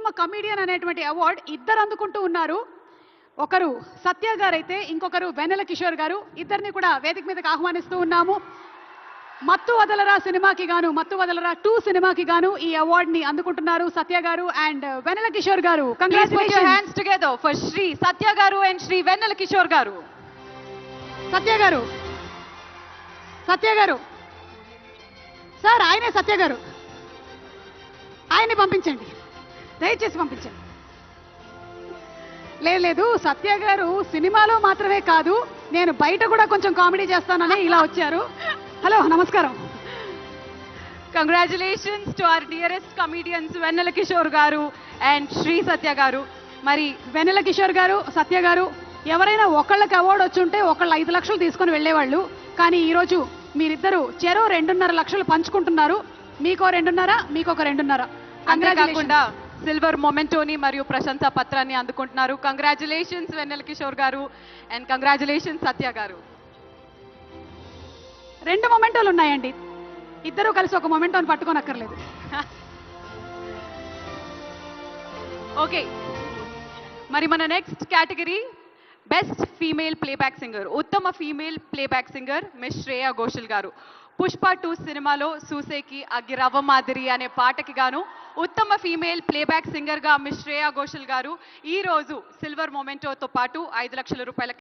ఉత్తమ కమెడియన్ అనేటువంటి అవార్డ్ ఇద్దరు అందుకుంటూ ఉన్నారు. ఒకరు సత్య గారు అయితే ఇంకొకరు వెన్నెల కిషోర్ గారు. ఇద్దరిని కూడా వేదిక మీదకి ఆహ్వానిస్తూ ఉన్నాము. మత్తు వదలరా సినిమాకి గాను, మత్తు వదలరా 2 సినిమాకి గాను ఈ అవార్డ్ ని అందుకుంటున్నారు సత్య garu and Vennela Kishore garu. Congratulations. Hands together for Shri Satya garu and Shri వెన్నెల కిషోర్ గారు. సత్య గారు, సత్య గారు సార్, ఆయనే సత్య గారు, ఆయన్ని పంపించండి, దయచేసి పంపించండి. లేదు, సత్య గారు సినిమాలో మాత్రమే కాదు, నేను బయట కూడా కొంచెం కామెడీ చేస్తానని ఇలా వచ్చారు. హలో, నమస్కారం. Congratulations to our dearest comedians Vennela Kishore garu and Shri Satya గారు. మరి వెన్నెల కిషోర్ గారు, సత్య గారు ఎవరైనా ఒకళ్ళకి అవార్డు వచ్చి ఉంటే ఒకళ్ళు 5 లక్షలు తీసుకొని వెళ్ళేవాళ్ళు. కానీ ఈరోజు మీరిద్దరు చెరో 2.5 లక్షలు పంచుకుంటున్నారు. మీకో 2.5, మీకొక 2.5. అంతేకాకుండా సిల్వర్ మొమెంటోని మరియు ప్రశంసా పత్రాన్ని అందుకుంటున్నారు. Congratulations Vennela Kishore garu and congratulations సత్య గారు. 2 మొమెంటోలు ఉన్నాయండి, ఇద్దరు కలిసి ఒక మొమెంటోని పట్టుకోనక్కర్లేదు. ఓకే, మరి మన next category best female playback singer. ఉత్తమ female playback singer miss Shreya Ghoshal garu. Pushpa 2 సినిమాలో సూసేకి అగ్గిరవ్వ మాదిరి అనే పాటకి గాను ఉత్తమ ఫీమేల్ ప్లేబ్యాక్ సింగర్ గా మిస్ శ్రేయా ఘోషల్ గారు ఈ రోజు సిల్వర్ మొమెంటోతో పాటు 5 లక్షల రూపాయల